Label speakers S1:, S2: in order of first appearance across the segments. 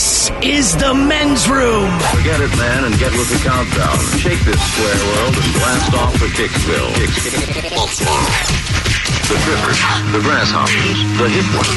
S1: This is the men's room.
S2: Forget it, man, and get with the countdown. Shake this square world and blast off for Kicksville. The trippers, the grasshoppers, the hip ones,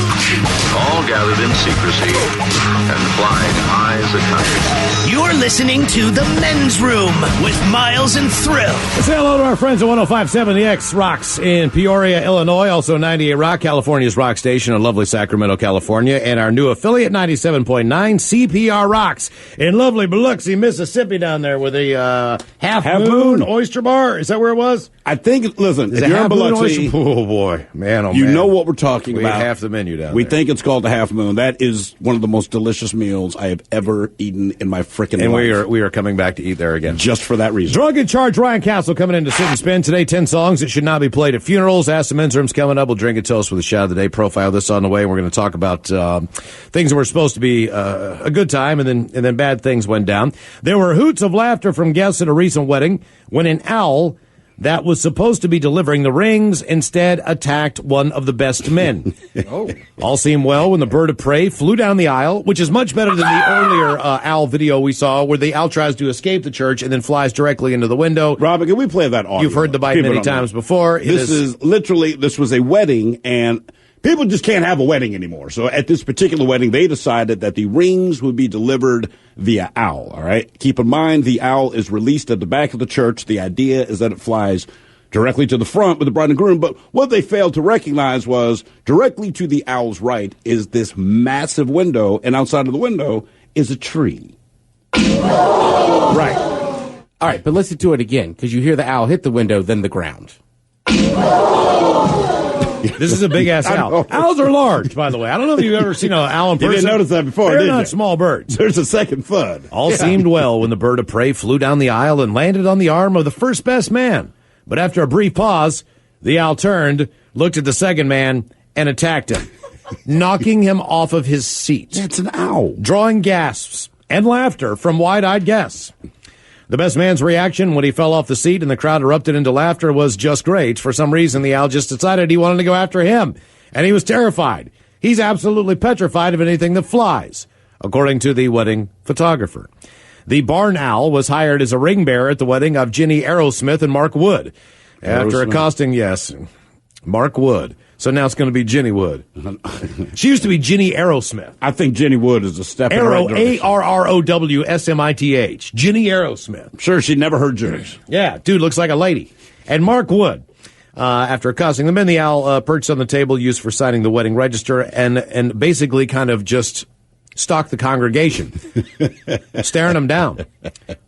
S2: all gathered in secrecy and flying high as a kite.
S1: You're listening to the men's room with Miles and Thrill.
S3: Say hello to our friends at 105.7 The X Rocks in Peoria, Illinois. Also 98 Rock, California's rock station in lovely Sacramento, California. And our new affiliate, 97.9 CPR Rocks in lovely Biloxi, Mississippi down there with a half moon oyster bar. Is that where it was?
S4: I think, listen, if you're in Biloxi,
S3: oh boy, man,
S4: you know what we're talking about.
S3: We have half the menu down there.
S4: We think it's called the Half Moon. That is one of the most delicious meals I have ever eaten in my freaking life.
S3: And we are coming back to eat there again.
S4: Just for that reason.
S3: Drug in Charge Ryan Castle coming in to sit and spin today. 10 songs that should not be played at funerals. Ask the men's room's coming up. We'll drink a toast with a shot of the day. Profile this on the way. We're going to talk about things that were supposed to be a good time and then bad things went down. There were hoots of laughter from guests at a recent wedding when an owl that was supposed to be delivering the rings instead attacked one of the best men. All seemed well when the bird of prey flew down the aisle, which is much better than the earlier owl video we saw where the owl tries to escape the church and then flies directly into the window.
S4: Robin, can we play that audio?
S3: You've heard the bite many times before.
S4: This was a wedding, and people just can't have a wedding anymore. So at this particular wedding, they decided that the rings would be delivered via owl, all right? Keep in mind, the owl is released at the back of the church. The idea is that it flies directly to the front with the bride and groom. But what they failed to recognize was directly to the owl's right is this massive window, and outside of the window is a tree.
S5: Right. All right, but listen to it again, because you hear the owl hit the window, then the ground.
S3: This is a big-ass owl. Owls are large, by the way. I don't know if you've ever seen an owl in person.
S4: You didn't notice that before,
S3: They're
S4: did you?
S3: not small birds.
S4: There's a second thud.
S3: All seemed well when the bird of prey flew down the aisle and landed on the arm of the first best man. But after a brief pause, the owl turned, looked at the second man, and attacked him, knocking him off of his seat.
S4: That's an owl.
S3: Drawing gasps and laughter from wide-eyed guests. The best man's reaction when he fell off the seat and the crowd erupted into laughter was just great. For some reason, the owl just decided he wanted to go after him, and he was terrified. He's absolutely petrified of anything that flies, according to the wedding photographer. The barn owl was hired as a ring bearer at the wedding of Ginny Aerosmith and Mark Wood. After accosting, Mark Wood. So now it's going to be Ginny Wood. She used to be Ginny Aerosmith.
S4: I think Ginny Wood is a step in the right direction.
S3: Arrowsmith. Ginny Aerosmith.
S4: Sure, she never heard jokes.
S3: Yeah, dude looks like a lady. And Mark Wood. After accosting the men, the owl perched on the table used for signing the wedding register and basically kind of just stalked the congregation, staring them down.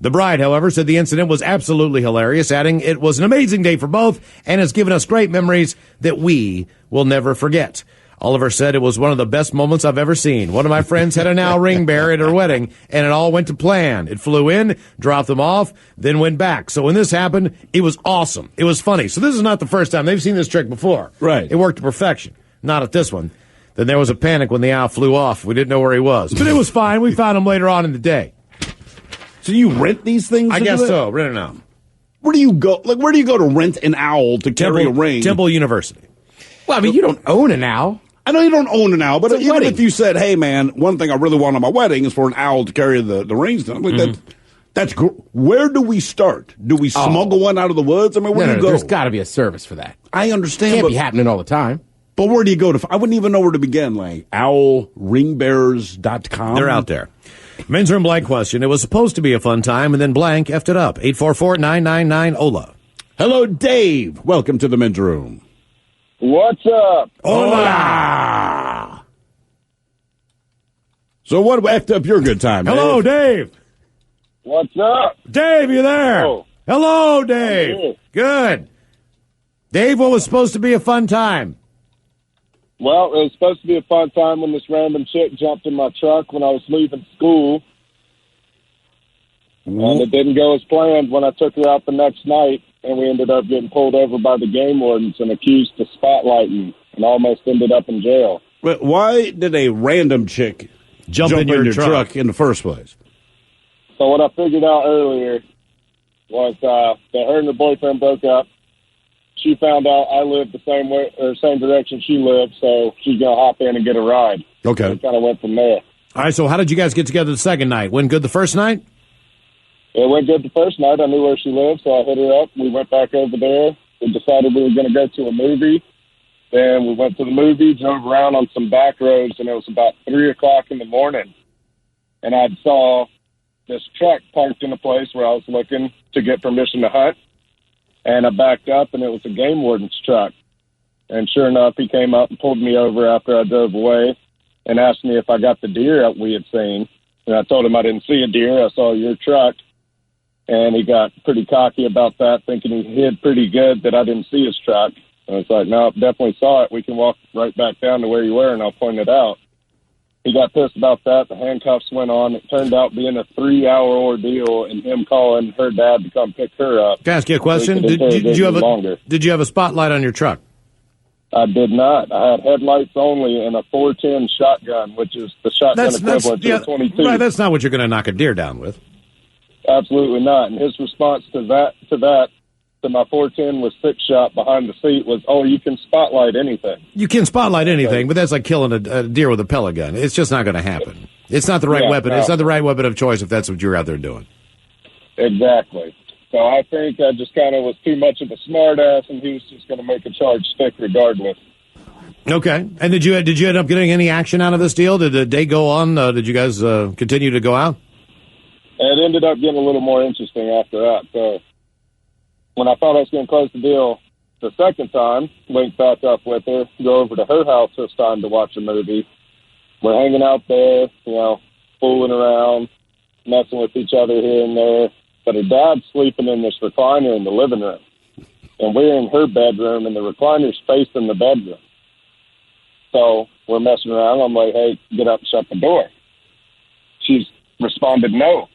S3: The bride, however, said the incident was absolutely hilarious, adding it was an amazing day for both and has given us great memories that we will never forget. Oliver said it was one of the best moments I've ever seen. One of my friends had an owl ring bearer at her wedding, and it all went to plan. It flew in, dropped them off, then went back. So when this happened, it was awesome. It was funny. So this is not the first time. They've seen this trick before.
S4: Right.
S3: It worked to perfection. Not at this one. Then there was a panic when the owl flew off. We didn't know where he was. But it was fine. We found him later on in the day.
S4: So you rent these things?
S3: I guess so. Rent an owl.
S4: Where do you go? Like, where do you go to rent an owl to carry a ring?
S3: Temple University.
S5: Well, I mean, you don't own an owl.
S4: I know you don't own an owl, but
S5: It's a
S4: even
S5: wedding.
S4: if you said, hey, man, one thing I really want on my wedding is for an owl to carry the rings down. Like that's where do we start? Do we smuggle one out of the woods? I mean, where do you go?
S5: There's got to be a service for that.
S4: I understand.
S5: Can't be happening all the time.
S4: But where do you go to? I wouldn't even know where to begin. Like owlringbearers.com.
S3: They're out there. Men's room blank question. It was supposed to be a fun time, and then blank effed it up. 844-999-OLA.
S4: Hello, Dave. Welcome to the men's room.
S6: What's up?
S4: Hola. So what effed up your good time, Dave?
S3: Hello, Dave.
S6: What's up?
S3: Dave, you there?
S6: Oh.
S3: Hello, Dave.
S6: I'm here.
S3: Good. Dave, what was supposed to be a fun time?
S6: Well, it was supposed to be a fun time when this random chick jumped in my truck when I was leaving school. And it didn't go as planned when I took her out the next night, and we ended up getting pulled over by the game wardens and accused of spotlighting and almost ended up in jail.
S4: But why did a random chick jump in your truck in the first place?
S6: So what I figured out earlier was that her and her boyfriend broke up. She found out I lived the same way or same direction she lived, so she's gonna hop in and get a ride.
S4: Okay.
S6: It kind of went from there.
S3: All right, so how did you guys get together the second night? Went good the first night?
S6: It went good the first night. I knew where she lived, so I hit her up. We went back over there. We decided we were going to go to a movie. Then we went to the movie, drove around on some back roads, and it was about 3 o'clock in the morning. And I saw this truck parked in a place where I was looking to get permission to hunt. And I backed up, and it was a game warden's truck. And sure enough, he came up and pulled me over after I drove away and asked me if I got the deer that we had seen. And I told him I didn't see a deer. I saw your truck. And he got pretty cocky about that, thinking he hid pretty good that I didn't see his truck. And I was like, no, definitely saw it. We can walk right back down to where you were, and I'll point it out. He got pissed about that. The handcuffs went on. It turned out being a 3-hour ordeal, and him calling her dad to come pick her up.
S3: Can I ask you a question? Did you have a spotlight on your truck?
S6: I did not. I had headlights only and a 410 shotgun, which is the shotgun equivalent to a 22.
S3: Right, that's not what you're going to knock a deer down with.
S6: Absolutely not. And his response to my 410 with 6-shot behind the seat was, oh, you can spotlight anything.
S3: You can spotlight anything, but that's like killing a deer with a pellet gun. It's just not going to happen. It's not the right weapon. No. It's not the right weapon of choice if that's what you're out there doing.
S6: Exactly. So I think I just kind of was too much of a smart ass, and he was just going to make a charge stick regardless.
S3: Okay. And did you end up getting any action out of this deal? Did the day go on? Did you guys continue to go out?
S6: It ended up getting a little more interesting after that. So when I thought I was going to close the deal the second time, linked back up with her, go over to her house this time to watch a movie. We're hanging out there, fooling around, messing with each other here and there. But her dad's sleeping in this recliner in the living room. And we're in her bedroom, and the recliner's facing the bedroom. So we're messing around. I'm like, hey, get up and shut the door. She's responded, no.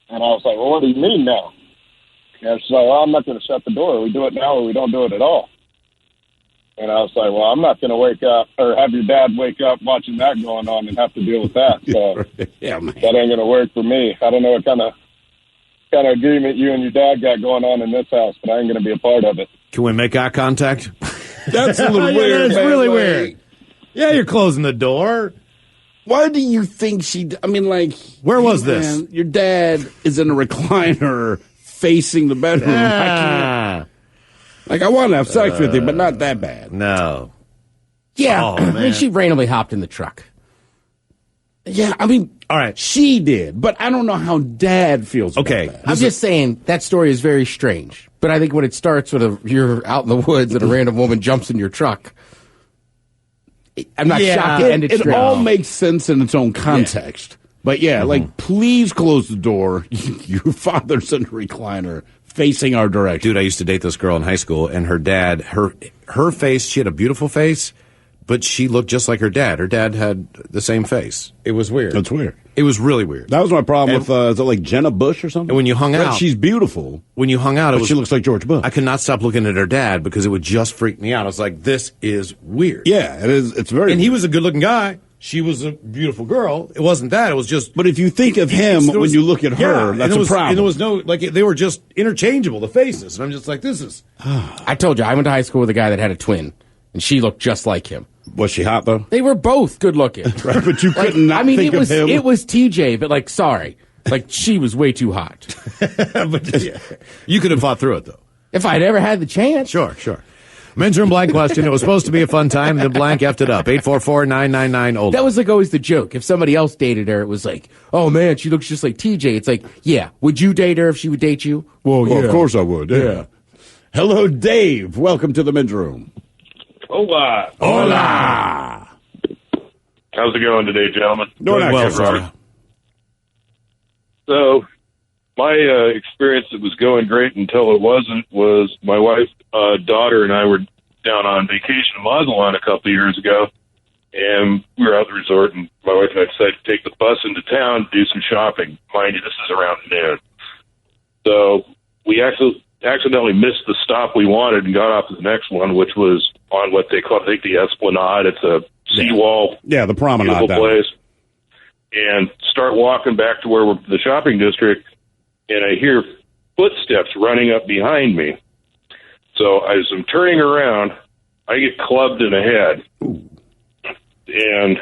S6: And I was like, well, what do you mean no? And she's like, well, I'm not going to shut the door. We do it now or we don't do it at all. And I was like, well, I'm not going to wake up or have your dad wake up watching that going on and have to deal with that. So
S4: yeah, man.
S6: That ain't going to work for me. I don't know what kind of agreement you and your dad got going on in this house, but I ain't going to be a part of it.
S3: Can we make eye contact?
S4: That's a little weird.
S3: It's really weird. Yeah, you're closing the door.
S4: Why do you think
S3: where was this?
S4: Man, your dad is in a recliner facing the bedroom.
S3: Yeah.
S4: I want to have sex with you, but not that bad.
S3: No.
S5: Yeah.
S3: Oh, man.
S5: I mean, she randomly hopped in the truck.
S4: Yeah,
S3: all right.
S4: She did, but I don't know how Dad feels about that.
S5: I'm just saying that story is very strange. But I think when it starts with you're out in the woods and a random woman jumps in your truck, I'm not shocked it ended
S4: It all makes sense in its own context. Yeah. But please close the door. Your father's in a recliner facing our direction.
S3: Dude, I used to date this girl in high school, and her dad, her face, she had a beautiful face, but she looked just like her dad. Her dad had the same face. It was weird.
S4: That's weird.
S3: It was really weird.
S4: That was my problem with, is it like Jenna Bush or something?
S3: And when you hung out.
S4: She's beautiful.
S3: When you hung out,
S4: she looks like George Bush.
S3: I could not stop looking at her dad because it would just freak me out. I was like, this is weird.
S4: Yeah, it is. It's very
S3: And
S4: weird.
S3: he was a good-looking guy. She was a beautiful girl. It wasn't that. It was just.
S4: But if you think of him when you look at her, that's a problem.
S3: And there was no, they were just interchangeable, the faces. And I'm just like, this is.
S5: I told you, I went to high school with a guy that had a twin, and she looked just like him.
S4: Was she hot, though?
S5: They were both good looking.
S4: Right, but you couldn't think of him.
S5: It was TJ, but sorry. She was way too hot.
S3: But you could have fought through it, though.
S5: If I'd ever had the chance.
S3: Sure. Men's Room blank question. It was supposed to be a fun time, then blank effed it up. 844-999-OLD.
S5: That was always the joke. If somebody else dated her, it was like, oh, man, she looks just like TJ. It's like, yeah, would you date her if she would date you?
S4: Well, of course I would. Yeah. Hello, Dave. Welcome to the Men's Room.
S7: Hola.
S3: Hola.
S7: How's it going today, gentlemen?
S3: Doing well, sir.
S7: So, my experience that was going great until it wasn't was my wife, daughter, and I were down on vacation in Mazatlan a couple of years ago, and we were at the resort, and my wife and I decided to take the bus into town to do some shopping. Mind you, this is around noon. So, we accidentally missed the stop we wanted and got off to the next one, which was on what they call, I think, the Esplanade. It's a seawall.
S4: Yeah, the promenade.
S7: Beautiful place. And start walking back to where we're the shopping district, and I hear footsteps running up behind me. So as I'm turning around, I get clubbed in the head. Ooh. And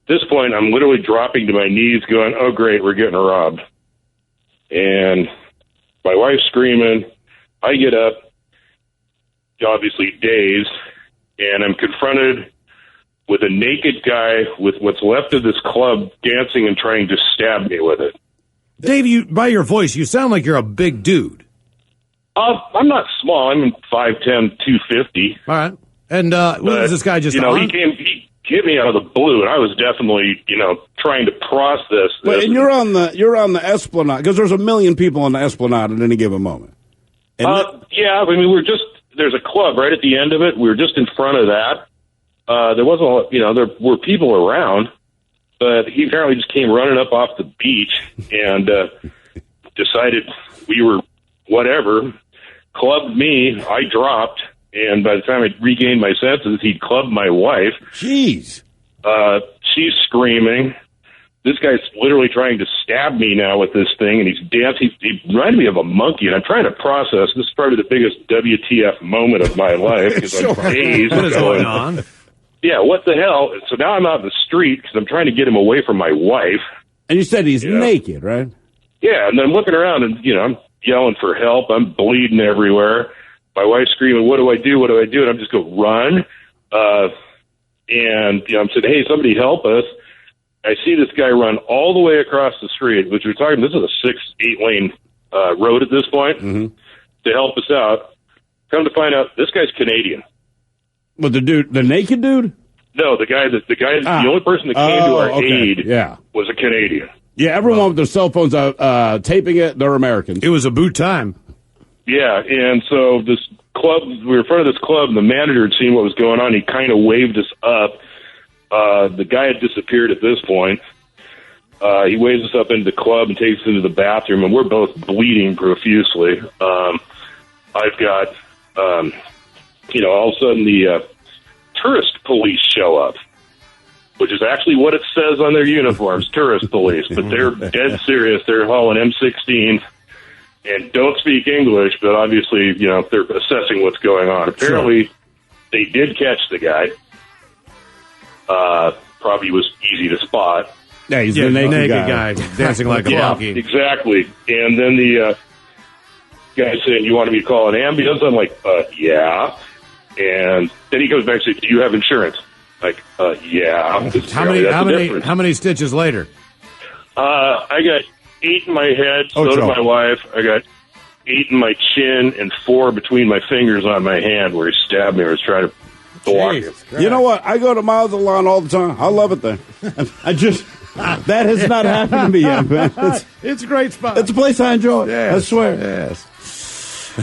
S7: this point, I'm literally dropping to my knees going, oh, great, we're getting robbed. And my wife's screaming. I get up, obviously dazed, and I'm confronted with a naked guy with what's left of this club dancing and trying to stab me with it.
S3: Dave, by your voice, you sound like you're a big dude.
S7: I'm not small. I'm 5'10", 250.
S3: All right. And was this guy just
S7: he hit me out of the blue, and I was definitely, trying to process this.
S4: And you're on the Esplanade, because there's a million people on the Esplanade at any given moment.
S7: Yeah, I mean, there's a club right at the end of it. We were just in front of that. There wasn't, there were people around, but he apparently just came running up off the beach and decided we were whatever, clubbed me. I dropped, and by the time I regained my senses, he'd clubbed my wife.
S4: Jeez.
S7: She's screaming. This guy's literally trying to stab me now with this thing, and he's dancing. He reminded me of a monkey, and I'm trying to process. This is probably the biggest WTF moment of my life because I'm dazed.
S3: What is going on?
S7: Yeah, what the hell? So now I'm out in the street because I'm trying to get him away from my wife.
S4: And you said he's naked, right?
S7: Yeah, and then I'm looking around, and, I'm yelling for help. I'm bleeding everywhere. My wife's screaming, what do I do? What do I do? And I'm just going, run. And I'm saying, hey, somebody help us. I see this guy run all the way across the street, which we're talking, this is a 6-8 lane road at this point, to help us out. Come to find out, this guy's Canadian.
S4: Well, the naked dude?
S7: No, the only person that came to our aid was a Canadian.
S4: Yeah, everyone with their cell phones out taping it, they're Americans.
S3: It was a boot time.
S7: Yeah, and so this club, we were in front of this club, and the manager had seen what was going on. He kind of waved us up. The guy had disappeared at this point. He waves us up into the club and takes us into the bathroom, and we're both bleeding profusely. I've got, all of a sudden the tourist police show up, which is actually what it says on their uniforms, tourist police, but they're dead serious. They're hauling M16 and don't speak English, but obviously, they're assessing what's going on. Apparently, they did catch the guy. Probably was easy to spot.
S4: Yeah, he's the naked guy
S3: dancing like a monkey.
S7: Exactly. And then the guy said, you want me to call an ambulance? I'm like, yeah. And then he goes back and says, do you have insurance? Like, yeah.
S3: How many stitches later?
S7: I got 8 in my head, so did my wife. I got 8 in my chin and 4 between my fingers on my hand where he stabbed me or was trying to block it.
S4: You know what? I go to Miles Lawn all the time. I love it there. That has not happened to me yet, man.
S3: It's a great spot.
S4: It's a place I enjoy.
S3: Yes,
S4: I swear.
S3: Yes.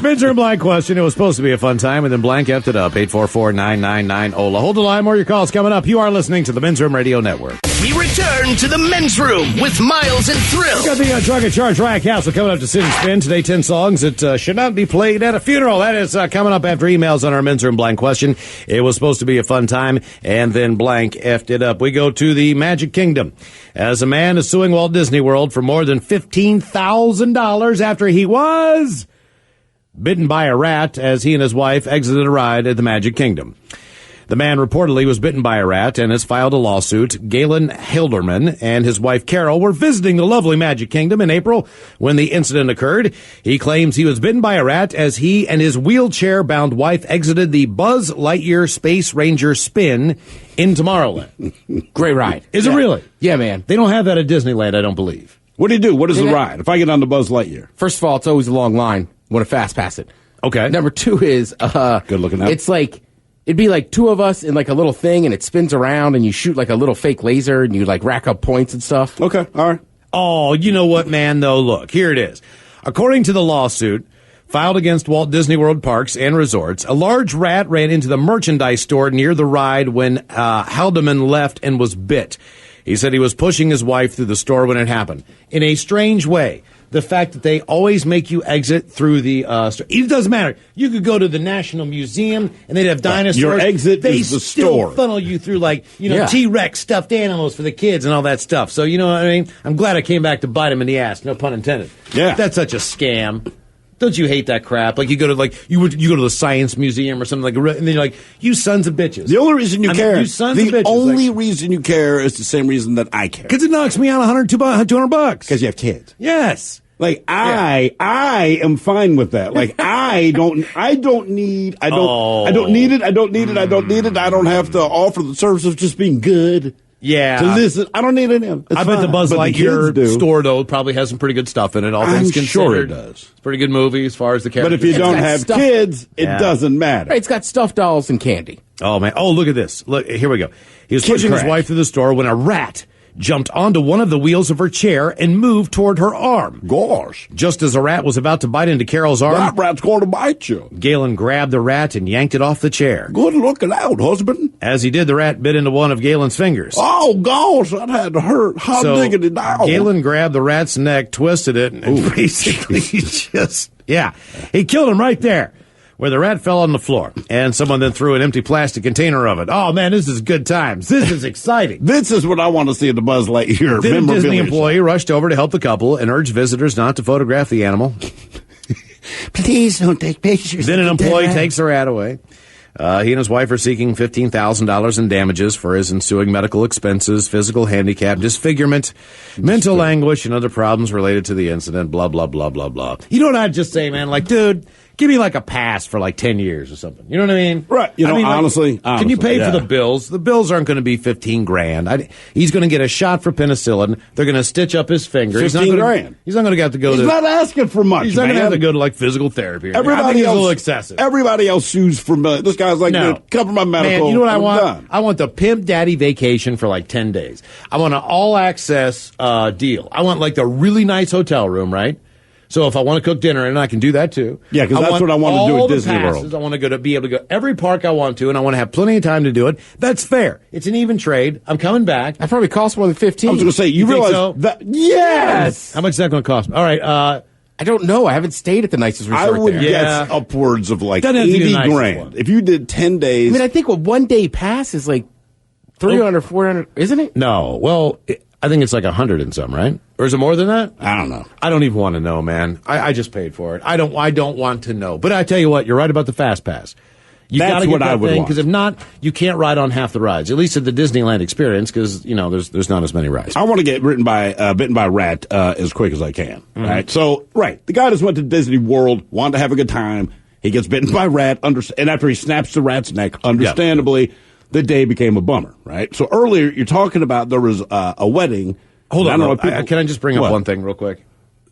S3: Men's Room Blank question. It was supposed to be a fun time, and then Blank effed it up. 844-999-OLA. Hold the line. More of your calls coming up. You are listening to the Men's Room Radio Network.
S1: We return to the Men's Room with Miles and Thrill.
S3: We got the Drunk and Charge Riot Castle coming up to City Spin. Today, 10 songs that should not be played at a funeral. That is coming up after emails on our Men's Room Blank question. It was supposed to be a fun time, and then Blank effed it up. We go to the Magic Kingdom. As a man is suing Walt Disney World for more than $15,000 after he was bitten by a rat as he and his wife exited a ride at the Magic Kingdom. The man reportedly was bitten by a rat and has filed a lawsuit. Galen Hilderman and his wife Carol were visiting the lovely Magic Kingdom in April when the incident occurred. He claims he was bitten by a rat as he and his wheelchair-bound wife exited the Buzz Lightyear Space Ranger spin in Tomorrowland.
S5: Great ride.
S3: Is it really?
S5: Yeah, man.
S3: They don't have that at Disneyland, I don't believe.
S4: What do you do? What is the ride? If I get on the Buzz Lightyear.
S5: First of all, it's always a long line. Want to fast pass it.
S3: Okay.
S5: Number 2 is
S4: good looking out.
S5: It's like it'd be like 2 of us in like a little thing, and it spins around, and you shoot like a little fake laser, and you like rack up points and stuff.
S4: Okay, all right.
S3: Oh, you know what, man? Though, look, here it is. According to the lawsuit filed against Walt Disney World Parks and Resorts, a large rat ran into the merchandise store near the ride when Haldeman left and was bit. He said he was pushing his wife through the store when it happened. In a strange way, the fact that they always make you exit through the store. It doesn't matter. You could go to the National Museum and they'd have dinosaurs.
S4: Your exit is the store.
S3: They funnel you through T-Rex stuffed animals for the kids and all that stuff. So, you know what I mean? I'm glad I came back to bite him in the ass. No pun intended.
S4: Yeah.
S3: That's such a scam. Don't you hate that crap? Like you go to you go to the science museum or something like, and then you're like, you sons of bitches.
S4: The only reason you care,
S3: you sons
S4: the
S3: of bitches,
S4: only reason you care is the same reason that I care.
S3: Because it knocks me out $200.
S4: Because you have kids.
S3: Yes.
S4: Like I am fine with that. Like I don't need it. I don't have to offer the service of just being good.
S3: Yeah.
S4: To listen. I don't need any of it.
S3: I bet the Buzz Lightyear store, though, probably has some pretty good stuff in it, all things considered.
S4: Sure it does.
S3: It's a pretty good movie as far as the characters.
S4: But if you don't have kids, it doesn't matter.
S5: Right, it's got stuffed dolls and candy.
S3: Oh, man. Oh, look at this. Look, here we go. He was pushing his wife through the store when a rat jumped onto one of the wheels of her chair and moved toward her arm.
S4: Gosh.
S3: Just as the rat was about to bite into Carol's arm,
S4: that rat's going to bite you.
S3: Galen grabbed the rat and yanked it off the chair.
S4: Good looking out, husband.
S3: As he did, the rat bit into one of Galen's fingers.
S4: Oh, gosh, that had to hurt. Hot diggity down.
S3: Galen grabbed the rat's neck, twisted it, and basically he killed him right there, where the rat fell on the floor, and someone then threw an empty plastic container of it. Oh, man, this is good times. This is exciting.
S4: This is what I want to see in the Buzz Lightyear.
S3: Then a Disney employee rushed over to help the couple and urged visitors not to photograph the animal.
S4: Please don't take pictures.
S3: Then an employee takes the rat away. He and his wife are seeking $15,000 in damages for his ensuing medical expenses, physical handicap, disfigurement, mental anguish, and other problems related to the incident, blah, blah, blah, blah, blah. You know what I'd just say, man? Like, dude, give me like a pass for like 10 years or something. You know what I mean?
S4: Right. You know, honestly,
S3: can you pay for the bills? The bills aren't going to be $15,000. He's going to get a shot for penicillin. They're going to stitch up his finger.
S4: $15,000.
S3: He's not going to have to go to.
S4: He's not asking for much.
S3: He's not going to have to go to like physical therapy.
S4: Everybody else,
S3: a little excessive.
S4: Everybody else sues for millions. This guy's like, no, cover my medical.
S3: Man, you know what I want?
S4: Done.
S3: I want the Pimp Daddy vacation for like 10 days. I want an all access deal. I want like the really nice hotel room, right? So if I want to cook dinner, and I can do that too.
S4: Yeah, because that's what I want to do at Disney World.
S3: I want to be able to go every park I want to, and I want to have plenty of time to do it. That's fair. It's an even trade. I'm coming back.
S5: That probably costs more than $15,000.
S4: I was going to say, you realize
S3: so?
S4: that? Yes.
S3: How much is that going to cost me? All right.
S5: I don't know. I haven't stayed at the nicest resort
S4: I would
S5: there.
S4: guess upwards of like
S3: Doesn't have to be the nicest
S4: $80,000
S3: one.
S4: if you did 10 days.
S5: I mean, I think a one-day pass is like $300, $400, isn't it?
S3: No. Well, I think it's like 100 and some, right? Or is it more than that?
S4: I don't know.
S3: I don't even want to know, man. I just paid for it. I don't want to know. But I tell you what, you're right about the Fast Pass. You got to get that thing, because if not, you can't ride on half the rides. At least at the Disneyland Experience, because you know there's not as many rides.
S4: I want to get bitten by a rat as quick as I can. Mm-hmm. Right. So the guy just went to Disney World, wanted to have a good time. He gets bitten by a rat, and after he snaps the rat's neck, understandably, the day became a bummer. Right. So earlier you're talking about there was a wedding.
S3: Hold on, can I just bring up one thing real quick?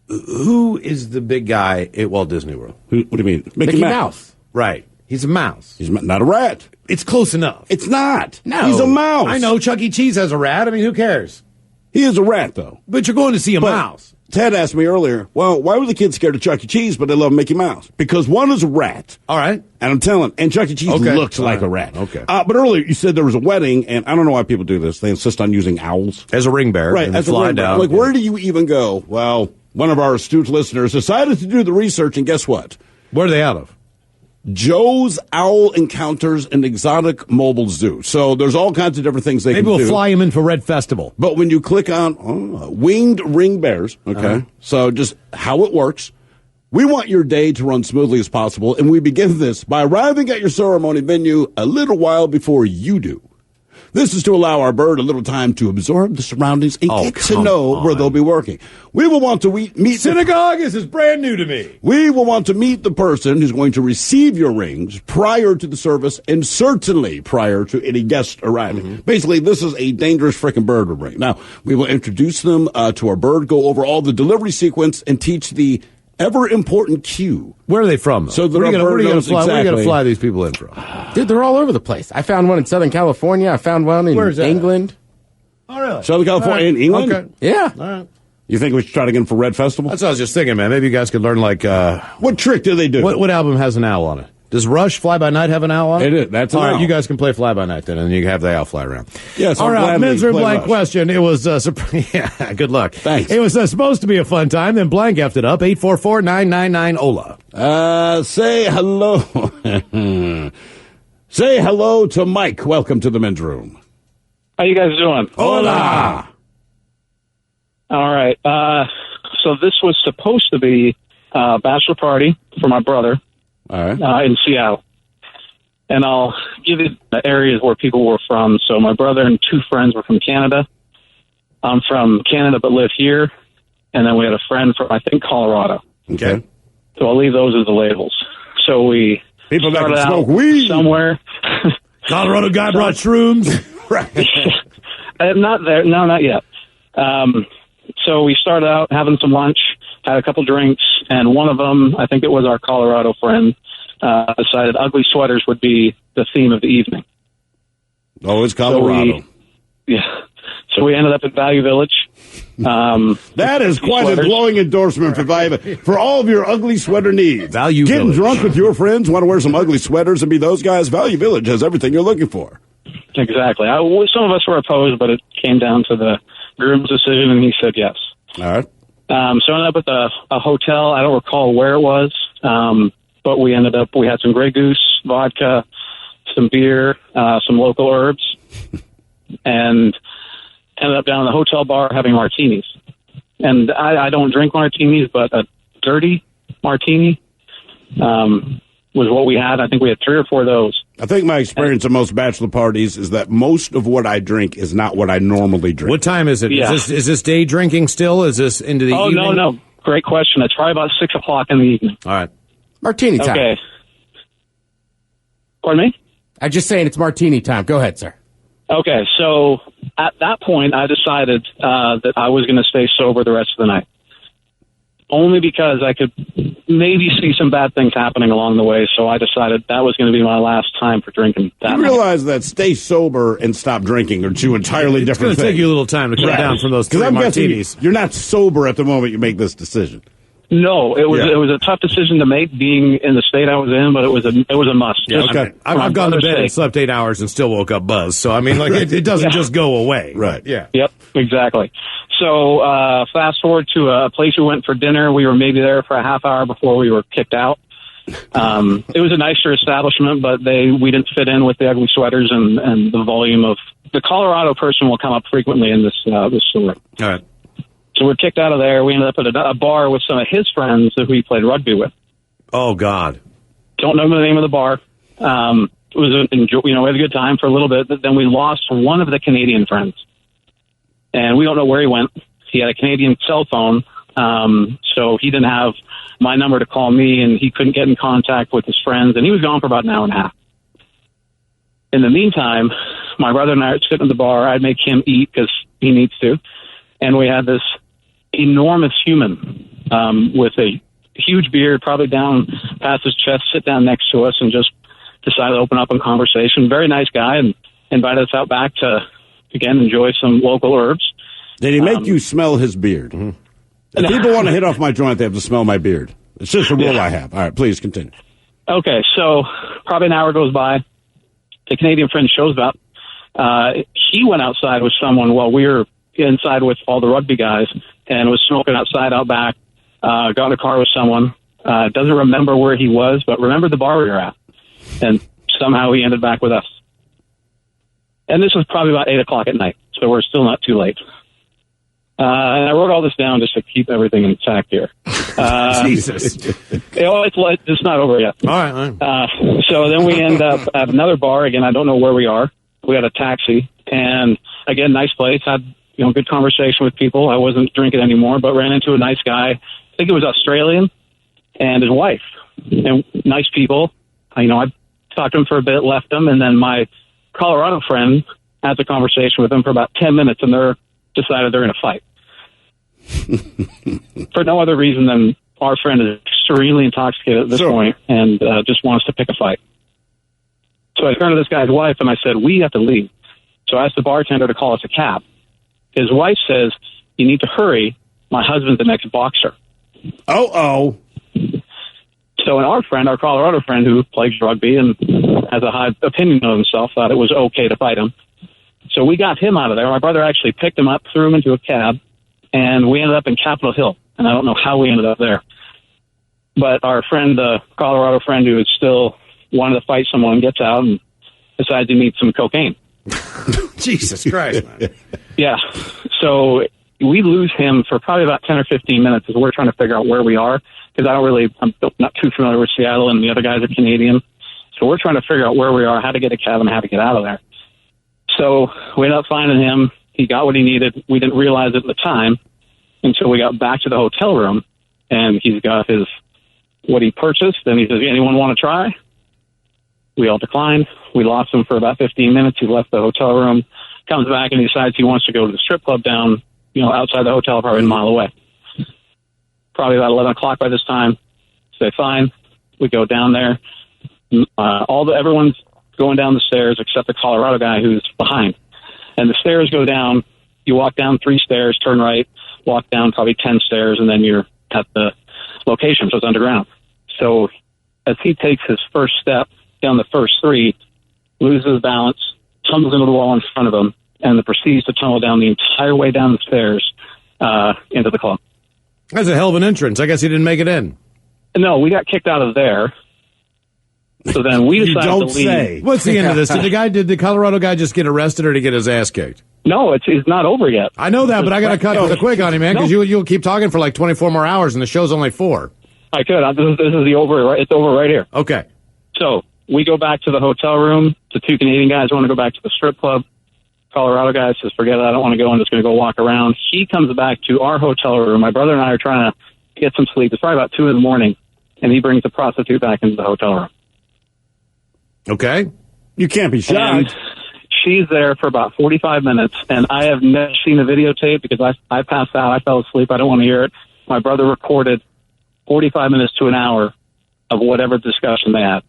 S3: Who is the big guy at Walt Disney World?
S4: What do you mean?
S5: Mickey Mouse.
S3: Right. He's a mouse.
S4: He's not a rat.
S3: It's close enough.
S4: It's not.
S5: No.
S4: He's a mouse.
S3: I know Chuck E. Cheese has a rat. I mean, who cares?
S4: He is a rat, though.
S3: But you're going to see a mouse.
S4: Ted asked me earlier, well, why were the kids scared of Chuck E. Cheese, but they love Mickey Mouse? Because one is a rat.
S3: All right.
S4: And I'm telling, and Chuck E. Cheese looks like a rat.
S3: Okay.
S4: But earlier you said there was a wedding, and I don't know why people do this. They insist on using owls.
S3: As a ring bearer.
S4: Right, as a ring bearer. Like, where do you even go? Well, one of our astute listeners decided to do the research, and guess what?
S3: Where are they out of?
S4: Joe's Owl Encounters an Exotic Mobile Zoo. So there's all kinds of different things they can do.
S3: Maybe we'll fly him in for Red Festival.
S4: But when you click on winged ring bears, so just how it works, we want your day to run smoothly as possible, and we begin this by arriving at your ceremony venue a little while before you do. This is to allow our bird a little time to absorb the surroundings and get to know where they'll be working. We will want to meet
S3: synagogue. This is brand new to me.
S4: We will want to meet the person who's going to receive your rings prior to the service and certainly prior to any guest arriving. Mm-hmm. Basically, this is a dangerous frickin' bird we're bringing. Now, we will introduce them to our bird, go over all the delivery sequence, and teach the ever-important cue.
S3: Where are they from, though?
S4: So
S3: where are you going to fly these people in from?
S5: Dude, they're all over the place. I found one in Southern California. I found one in England.
S3: Oh, really?
S4: Southern California and England?
S3: Okay.
S5: Yeah.
S3: All right.
S4: You think we should try to get them for Red Festival?
S3: That's what I was just thinking, man. Maybe you guys could learn, like...
S4: what trick do they do?
S3: What album has an owl on it? Does Rush Fly By Night have an owl on it?
S4: It is. That's an
S3: all right,
S4: owl.
S3: you guys can play Fly By Night then, and you can have the owl fly around.
S4: Yes,
S3: all right, men's room blank
S4: Rush.
S3: question. It was, yeah, good luck.
S4: Thanks.
S3: It was supposed to be a fun time, then blank effed it up. 844-999-OLA.
S4: Say hello. Say hello to Mike. Welcome to the men's room.
S8: How you guys doing?
S4: Hola.
S8: All right. So this was supposed to be bachelor party for my brother
S4: All right.
S8: in Seattle. And I'll give you the areas where people were from. So my brother and two friends were from Canada. I'm from Canada but live here. And then we had a friend from, I think, Colorado.
S4: Okay.
S8: So I'll leave those as the labels. So we
S4: People that
S8: started
S4: can
S8: out
S4: smoke weed.
S8: somewhere.
S3: Colorado guy brought shrooms.
S4: Right.
S8: Not there. No, not yet. So we started out having some lunch, had a couple drinks, and one of them, I think it was our Colorado friend, decided ugly sweaters would be the theme of the evening.
S4: Oh, it's Colorado.
S8: So we ended up at Value Village.
S4: That is quite a glowing endorsement for Value, for all of your ugly sweater needs.
S3: Value
S4: Getting
S3: Village.
S4: drunk with your friends, want to wear some ugly sweaters and be those guys? Value Village has everything you're looking for.
S8: Exactly. Some of us were opposed, but it came down to the groom's decision, and he said yes.
S4: All right.
S8: So I ended up at a hotel. I don't recall where it was, but we had some Grey Goose, vodka, some beer, some local herbs, and ended up down in the hotel bar having martinis. And I don't drink martinis, but a dirty martini was what we had. I think we had 3 or 4 of those.
S4: I think my experience at most bachelor parties is that most of what I drink is not what I normally drink.
S3: What time is it?
S8: Yeah.
S3: Is this day drinking still? Is this into the evening?
S8: Oh, no. Great question. It's probably about 6 o'clock in the evening.
S3: All right.
S5: Martini time.
S8: Okay. Pardon me?
S5: I'm just saying it's martini time. Go ahead, sir.
S8: Okay, so at that point, I decided that I was going to stay sober the rest of the night. Only because I could maybe see some bad things happening along the way, so I decided that was going to be my last time for drinking that
S4: You
S8: night.
S4: realize that stay sober and stop drinking are two entirely
S3: It's
S4: different
S3: going to
S4: things.
S3: take you a little time to come down from those 3
S4: I'm guessing
S3: martinis.
S4: you're not sober at the moment you make this decision.
S8: No, it was a tough decision to make being in the state I was in, but it was a must.
S3: Yeah,
S8: Just
S3: okay.
S8: for my
S3: I've gone to
S8: brother's
S3: bed and
S8: sake.
S3: slept 8 hours and still woke up buzzed. So, I mean, like, it doesn't just go away.
S4: Right.
S3: Yeah.
S8: Yep, exactly. So fast forward to a place we went for dinner. We were maybe there for a half hour before we were kicked out. It was a nicer establishment, but we didn't fit in with the ugly sweaters and the volume of the Colorado person will come up frequently in this story.
S3: All right.
S8: So we're kicked out of there. We ended up at a bar with some of his friends that we played rugby with.
S3: Oh, God.
S8: Don't know the name of the bar. It was we had a good time for a little bit, but then we lost one of the Canadian friends. And we don't know where he went. He had a Canadian cell phone, so he didn't have my number to call me, and he couldn't get in contact with his friends, and he was gone for about an hour and a half. In the meantime, my brother and I are sitting at the bar. I'd make him eat because he needs to. And we had this enormous human with a huge beard, probably down past his chest, sit down next to us and just decided to open up in conversation. Very nice guy, and invited us out back to, again, enjoy some local herbs.
S4: Did he make you smell his beard? Mm-hmm. If people want to hit off my joint, they have to smell my beard. It's just a rule I have. All right, please continue.
S8: Okay, so probably an hour goes by. The Canadian friend shows up. He went outside with someone while we were inside with all the rugby guys and was smoking outside out back. Got in a car with someone. Doesn't remember where he was, but remembered the bar we were at. And somehow he ended back with us. And this was probably about 8 o'clock at night, so we're still not too late. And I wrote all this down just to keep everything intact here.
S3: Jesus.
S8: It's not over yet.
S3: All right.
S8: So then we end up at another bar. Again, I don't know where we are. We had a taxi. And again, nice place. Had good conversation with people. I wasn't drinking anymore, but ran into a nice guy. I think it was Australian, and his wife. And nice people. I talked to him for a bit, left him, and then my Colorado friend had the conversation with him for about 10 minutes, and they're decided they're going to fight. For no other reason than our friend is extremely intoxicated at this point and just wants to pick a fight. So I turned to this guy's wife and I said, we have to leave. So I asked the bartender to call us a cab. His wife says, you need to hurry. My husband's the next boxer.
S4: Oh.
S8: So our Colorado friend who plays rugby and has a high opinion of himself, thought it was okay to fight him. So we got him out of there. My brother actually picked him up, threw him into a cab, and we ended up in Capitol Hill. And I don't know how we ended up there. But our friend, the Colorado friend who is still wanted to fight someone, gets out and decides he needs some cocaine.
S3: Jesus Christ, man.
S8: Yeah. So we lose him for probably about 10 or 15 minutes as we're trying to figure out where we are. because I'm not too familiar with Seattle, and the other guys are Canadian. So we're trying to figure out where we are, how to get a cab, and how to get out of there. So we ended up finding him. He got what he needed. We didn't realize it at the time until we got back to the hotel room, and he's got what he purchased, and he says, anyone want to try? We all declined. We lost him for about 15 minutes. He left the hotel room, comes back, and he decides he wants to go to the strip club down, outside the hotel, probably a mile away. Probably about 11 o'clock by this time. Say, fine. We go down there. Everyone's going down the stairs except the Colorado guy who's behind. And the stairs go down. You walk down 3 stairs, turn right, walk down probably 10 stairs, and then you're at the location, so it's underground. So as he takes his first step down the first 3, loses balance, tumbles into the wall in front of him, and then proceeds to tumble down the entire way down the stairs into the club.
S3: That's a hell of an entrance. I guess he didn't make it in.
S8: No, we got kicked out of there. So then we decided to leave.
S4: Say.
S3: What's the end of this? Did the Colorado guy just get arrested, or did he get his ass kicked?
S8: No, it's not over yet.
S3: I know that, but I got to cut to the quick on you, man, because you'll keep talking for like 24 more hours, and the show's only 4.
S8: I could. This is the over. It's over right here.
S3: Okay.
S8: So we go back to the hotel room. The 2 Canadian guys want to go back to the strip club. Colorado guy says, forget it, I don't want to go. I'm just going to go walk around. He comes back to our hotel room. My brother and I are trying to get some sleep. It's probably about 2 a.m, and he brings the prostitute back into the hotel room.
S3: Okay.
S4: You can't be shocked.
S8: And she's there for about 45 minutes, and I have never seen the videotape because I passed out. I fell asleep. I don't want to hear it. My brother recorded 45 minutes to an hour of whatever discussion they had.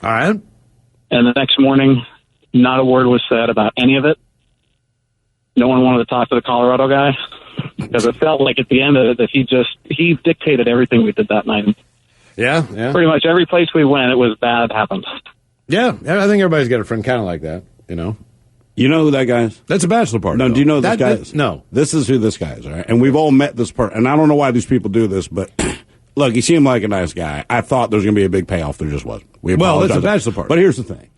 S3: All right.
S8: And the next morning, not a word was said about any of it. No one wanted to talk to the Colorado guy because it felt like at the end of it that he dictated everything we did that night.
S3: Yeah.
S8: Pretty much every place we went, it was bad happened.
S3: Yeah, I think everybody's got a friend kind of like that,
S4: You know who that guy is?
S3: That's a bachelor party.
S4: No,
S3: though.
S4: do you know who this guy is?
S3: No.
S4: This is who this guy is, all right? And we've all met this person. And I don't know why these people do this, but look, he seemed like a nice guy. I thought there was going to be a big payoff. There just wasn't.
S3: Well, it's a bachelor party.
S4: But here's the thing.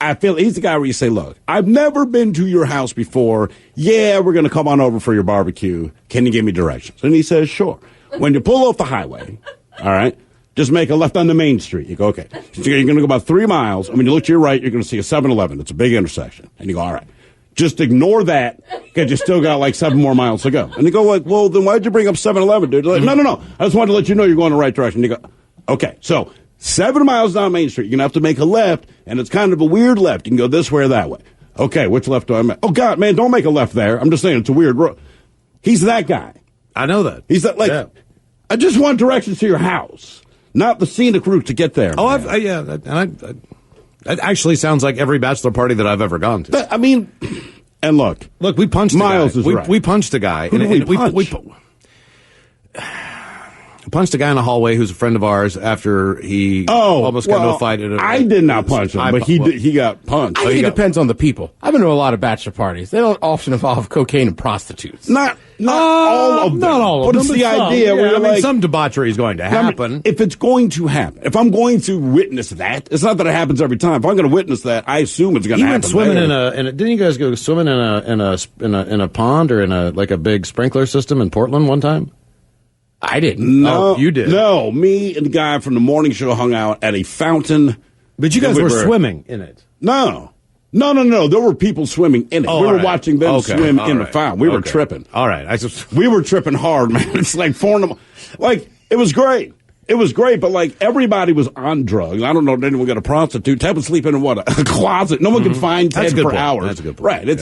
S4: I feel he's the guy where you say, look, I've never been to your house before. Yeah, we're going to come on over for your barbecue. Can you give me directions? And he says, sure. When you pull off the highway, all right, just make a left onto Main Street. You go, okay. So you're going to go about 3 miles. And when you look to your right, you're going to see a 7-Eleven. It's a big intersection. And you go, all right. Just ignore that because you still got like 7 more miles to go. And you go like, well, then why'd you bring up 7-Eleven, dude? Like, no. I just wanted to let you know you're going the right direction. And you go, okay. So 7 miles down Main Street, you're going to have to make a left, and it's kind of a weird left. You can go this way or that way. Okay, which left do I make? Oh, God, man, don't make a left there. I'm just saying it's a weird road. He's that guy.
S3: I know that.
S4: He's that, like, yeah. I just want directions to your house, not the scenic route to get there.
S3: Oh, that actually sounds like every bachelor party that I've ever gone to.
S4: I mean, and look,
S3: we punched
S4: Miles
S3: a guy.
S4: Is right.
S3: We punched a guy.
S4: Who did we punch?
S3: We punched a guy in a hallway who's a friend of ours after he almost got into a fight.
S4: I did not punch him, but he got punched.
S5: I think it depends on the people. I've been to a lot of bachelor parties. They don't often involve cocaine and prostitutes.
S4: Not all of them.
S3: Not all of
S4: but
S3: them.
S4: It's the idea where
S3: like, some debauchery is going to happen.
S4: If it's going to happen, if I'm going to witness that, it's not that it happens every time. If I'm going to witness that, I assume it's going to happen.
S3: He went swimming didn't you guys go swimming in a pond or in a big sprinkler system in Portland one time?
S5: I didn't.
S4: No,
S3: you did.
S4: No, me and the guy from the morning show hung out at a fountain.
S3: But you guys were swimming in it.
S4: No. There were people swimming in it. We were watching them swim in the fountain. We were tripping.
S3: All right.
S4: We were tripping hard, man. It's like it was great. It was great, but like everybody was on drugs. I don't know if anyone got a prostitute. Ted was sleeping in a closet. No one could find Ted for hours.
S3: That's a good point.
S4: Right.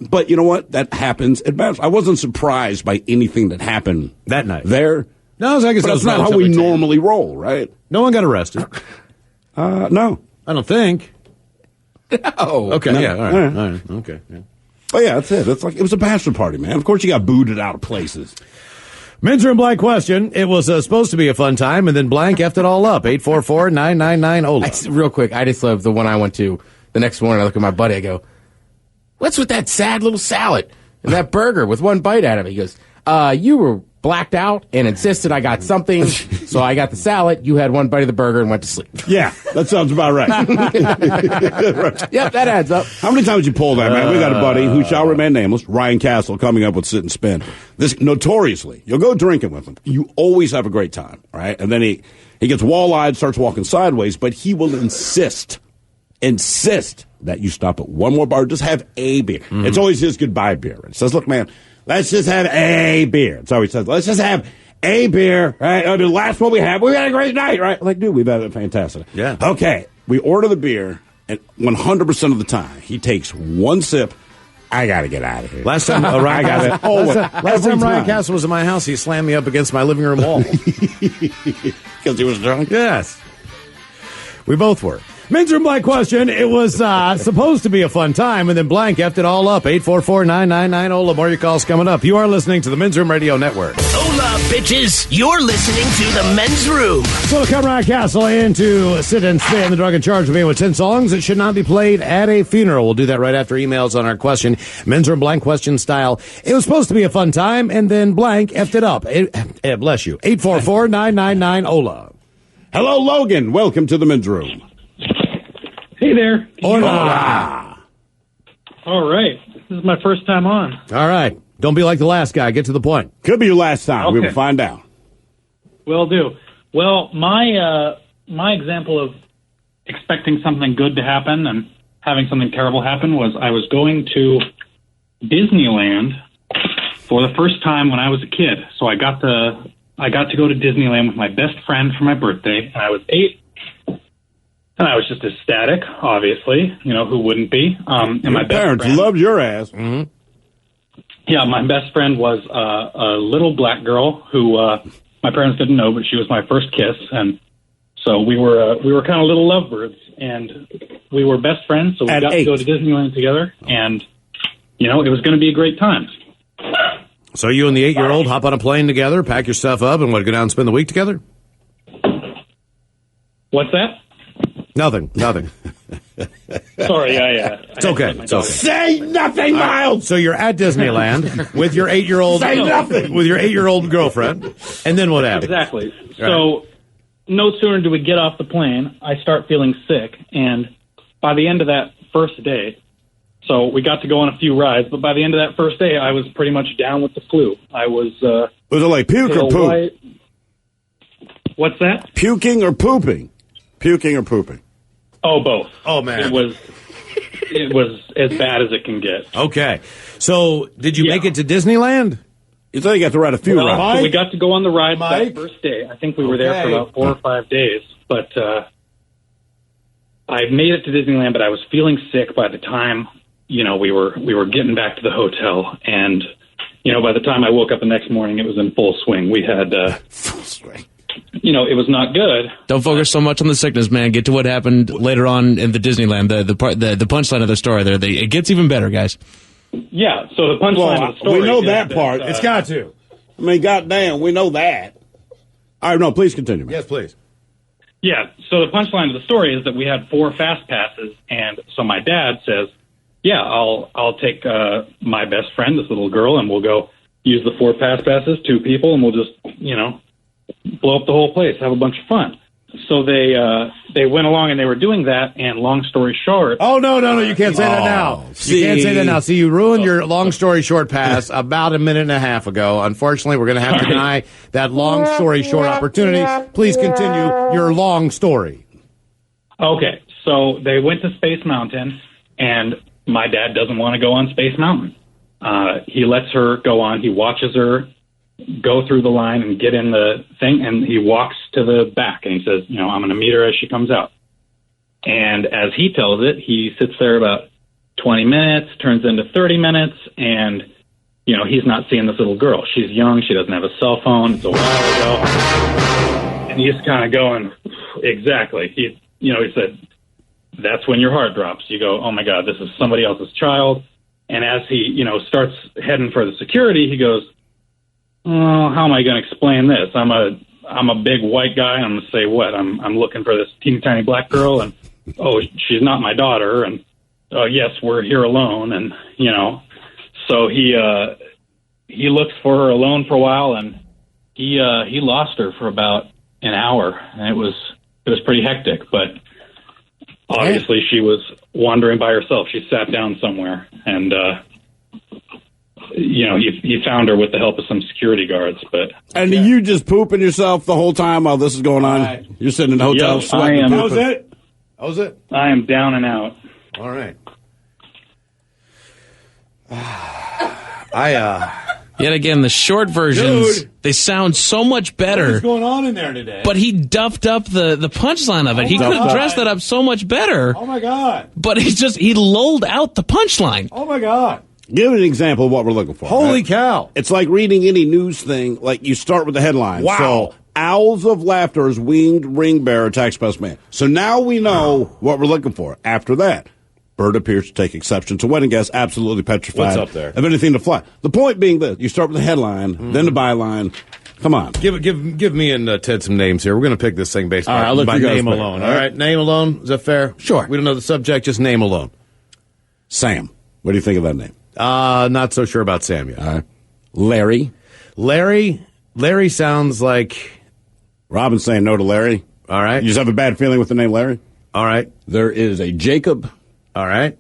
S4: But you know what? That happens at best. I wasn't surprised by anything that happened
S3: that night
S4: there.
S3: No, I guess
S4: but that's not how we normally roll, right?
S3: No one got arrested.
S4: No.
S3: I don't think.
S5: No.
S3: Okay.
S4: No.
S3: Yeah. All right. Okay. Yeah.
S4: But yeah, that's it. It's like it was a bachelor party, man. Of course, you got booted out of places.
S3: Men's Room Blank question. It was supposed to be a fun time, and then Blank effed it all up. 844-999-OLA.
S5: Real quick, I just love the one I went to the next morning. I look at my buddy. I go, what's with that sad little salad and that burger with one bite out of it? He goes, you were blacked out and insisted I got something So I got the salad, you had one bite of the burger, and went to sleep.
S4: Yeah, that sounds about right. Right.
S5: Yep, that adds up.
S4: How many times you pull that, man? We got a buddy who shall remain nameless, Ryan Castle, coming up with Sit and Spin. This notoriously, you'll go drinking with him. You always have a great time, right? And then he gets wall-eyed, starts walking sideways, but he will insist that you stop at one more bar, just have a beer. Mm-hmm. It's always his goodbye beer. It says, look, man, let's just have a beer. That's how he says, let's just have a beer, right? Oh, the last one we had a great night, right? Like, dude, we've had a fantastic.
S3: Yeah.
S4: Okay, we order the beer, and 100% of the time, he takes one sip. I got to get out of here.
S3: Last time Ryan Castle was in my house, he slammed me up against my living room wall.
S4: Because he was drunk?
S3: Yes. We both were. Men's Room Blank question. It was supposed to be a fun time, and then Blank effed it all up. 844-999-OLA. More your calls coming up. You are listening to the Men's Room Radio Network.
S1: Hola, bitches. You're listening to the Men's Room.
S3: So to come Ryan Castle in to sit and stay in the drug in charge of being with 10 songs that should not be played at a funeral. We'll do that right after emails on our question. Men's Room Blank question style. It was supposed to be a fun time, and then Blank effed it up. Bless you. 844-999-OLA.
S4: Hello, Logan. Welcome to the Men's Room.
S9: Hey there.
S3: Hola.
S9: All right. This is my first time on.
S3: All right. Don't be like the last guy. Get to the point.
S4: Could be your last time.
S9: Okay.
S4: We will find out.
S9: Will do. Well, my example of expecting something good to happen and having something terrible happen was I was going to Disneyland for the first time when I was a kid. So I got to go to Disneyland with my best friend for my birthday, and I was 8. And I was just ecstatic, obviously. You know, who wouldn't be? And
S4: your
S9: my best
S4: parents
S9: friend,
S4: loved your ass.
S3: Mm-hmm.
S9: Yeah, my best friend was a little black girl who my parents didn't know, but she was my first kiss, and so we were kind of little lovebirds, and we were best friends. So we got to go to Disneyland together, and you know, it was going to be a great time.
S3: So you and the 8-year-old hop on a plane together, pack your stuff up, and go down and spend the week together?
S9: What's that?
S3: Nothing.
S9: Sorry,
S3: It's okay. It's okay.
S4: Say nothing, Miles.
S3: So you're at Disneyland with your 8-year-old.
S4: Say nothing.
S3: With your 8-year-old girlfriend, and then what happened?
S9: Exactly. So no sooner do we get off the plane, I start feeling sick, and by the end of that first day, so we got to go on a few rides, but by the end of that first day, I was pretty much down with the flu. I was.
S4: Was it like puke or poop?
S9: White. What's that?
S4: Puking or pooping? Puking or pooping?
S9: Oh, both.
S3: Oh, man.
S9: It was as bad as it can get.
S3: Okay. So did you make it to Disneyland?
S4: You thought you got to ride a few rides.
S9: So we got to go on the ride that first day. I think we were there for about 4 or 5 days. But I made it to Disneyland, but I was feeling sick by the time, you know, we were getting back to the hotel. And, you know, by the time I woke up the next morning, it was in full swing. We had...
S4: full swing.
S9: You know, it was not good.
S10: Don't focus so much on the sickness, man. Get to what happened later on in the Disneyland. The punchline of the story there. It gets even better, guys.
S9: Yeah. So the punchline of the story.
S4: We know that part.
S3: It's got to.
S4: I mean, goddamn, we know that. All right, no, please continue, man.
S3: Yes, please.
S9: Yeah. So the punchline of the story is that we had 4 fast passes, and so my dad says, "Yeah, I'll take my best friend, this little girl, and we'll go use the 4 fast passes, 2 people, and we'll just, you know, blow up the whole place, have a bunch of fun." So they went along and they were doing that, and long story short...
S3: Oh, no, you can't say that now. You can't say that now. See, you ruined your long story short pass about a minute and a half ago. Unfortunately, we're going to have to deny that long story short opportunity. Please continue your long story.
S9: Okay, so they went to Space Mountain, and my dad doesn't want to go on Space Mountain. He lets her go on. He watches her go through the line and get in the thing, and he walks to the back, and he says, you know, I'm going to meet her as she comes out. And as he tells it, he sits there about 20 minutes, turns into 30 minutes, and, you know, he's not seeing this little girl. She's young. She doesn't have a cell phone. It's a while ago. And he's kind of going, exactly. He said, that's when your heart drops. You go, oh, my God, this is somebody else's child. And as he, you know, starts heading for the security, he goes, oh, how am I going to explain this? I'm a big white guy. I'm going to say what? I'm looking for this teeny tiny black girl, and oh, she's not my daughter, and oh yes, we're here alone, and you know, so he looks for her alone for a while, and he lost her for about an hour, and it was pretty hectic. But obviously, she was wandering by herself. She sat down somewhere, and he found her with the help of some security guards. But
S4: and you just pooping yourself the whole time while this is going on?
S3: Right.
S4: You're sitting in the hotel
S9: Yep,
S4: sweating.
S9: I am.
S3: How's it?
S9: I am down and out.
S3: All right.
S10: Yet again, the short versions,
S3: Dude.
S10: they sound so much better.
S3: What's going on in there today?
S10: But he duffed up the punchline of it. He could have dressed that up so much better.
S3: Oh, my God.
S10: But he lulled out the punchline.
S3: Oh, my God.
S4: Give an example of what we're looking for.
S3: Holy
S4: right?
S3: cow.
S4: It's like reading any news thing. Like, you start with the headline.
S3: Wow.
S4: So, Owls of Laughter as winged ring bearer attacks postman. So now we know what we're looking for. After that, bird appears to take exception to wedding guests absolutely petrified
S3: What's up there?
S4: of anything to fly. The point being this. You start with the headline, then the byline. Come on.
S3: Give me and Ted some names here. We're going to pick this thing based
S4: All right, I'll let
S3: by
S4: you guys
S3: name
S4: pick.
S3: alone.
S4: All
S3: All
S4: right.
S3: right, name alone. Is that fair?
S5: Sure.
S3: We don't know the subject, just name alone.
S4: Sam. What do you think of that name?
S3: Not so sure about Sam yet.
S4: All right. Larry.
S3: Larry sounds like...
S4: Robin's saying no to Larry.
S3: All right.
S4: You just have a bad feeling with the name Larry?
S3: All right.
S4: There is a Jacob.
S3: All right.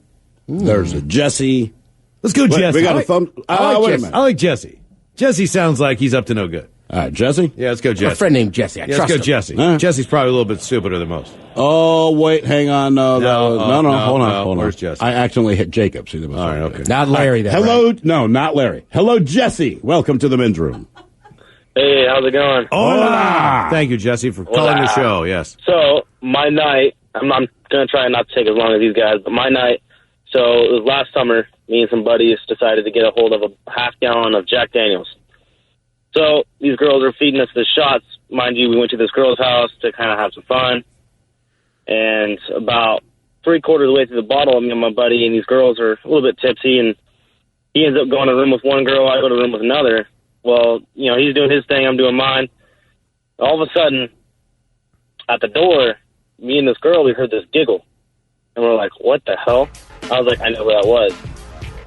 S4: There's a Jesse.
S3: Let's go,
S4: Wait,
S3: Jesse.
S4: we got a thumb.
S3: I like
S4: wait a
S3: Jesse.
S4: minute.
S3: I like Jesse. Jesse sounds like he's up to no good.
S4: All right, Jesse?
S3: Yeah, let's go, Jesse.
S5: A friend named Jesse. I
S3: Yeah,
S5: trust
S3: let's go,
S5: him.
S3: Jesse.
S4: All right.
S3: Jesse's probably a little bit stupider than most.
S4: Oh, wait, hang on. No,
S3: No,
S4: hold on.
S3: Where's Jesse?
S4: I accidentally hit Jacob. See, that was
S3: All right, okay.
S5: Not Larry, then.
S4: Hello. No, not Larry. Hello, Jesse. Welcome to the men's room.
S11: Hey, how's it going?
S3: Hola! Thank you, Jesse, for calling the show. Yes.
S11: So, my night, I'm going to try not to take as long as these guys, but my night, so it was last summer, me and some buddies decided to get a hold of a half-gallon of Jack Daniels. So, these girls are feeding us the shots. Mind you, we went to this girl's house to kind of have some fun. And about three-quarters of the way through the bottle, me and my buddy and these girls are a little bit tipsy, and he ends up going to a room with one girl, I go to a room with another. Well, he's doing his thing, I'm doing mine. All of a sudden, at the door, me and this girl, we heard this giggle. And we're like, what the hell? I was like, I know who that was.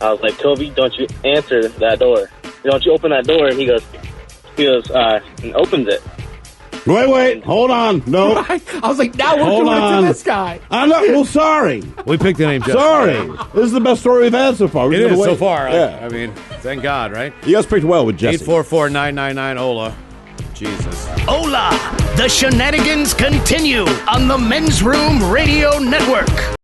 S11: I was like, Toby, don't you answer that door. Don't you open that door? And he goes, and opens it.
S4: Wait, hold on. No.
S5: I was like, now we're
S4: Hold
S5: doing
S4: on.
S5: it to this guy.
S4: I'm not, well, sorry.
S3: We picked the name Jesse.
S4: Sorry. This is the best story we've had so far.
S3: It is so far.
S4: Yeah.
S3: I mean, thank God, right?
S4: You guys picked well with Jesse.
S3: 844-999-HOLA. Jesus.
S1: Hola! The shenanigans continue on the Men's Room Radio Network.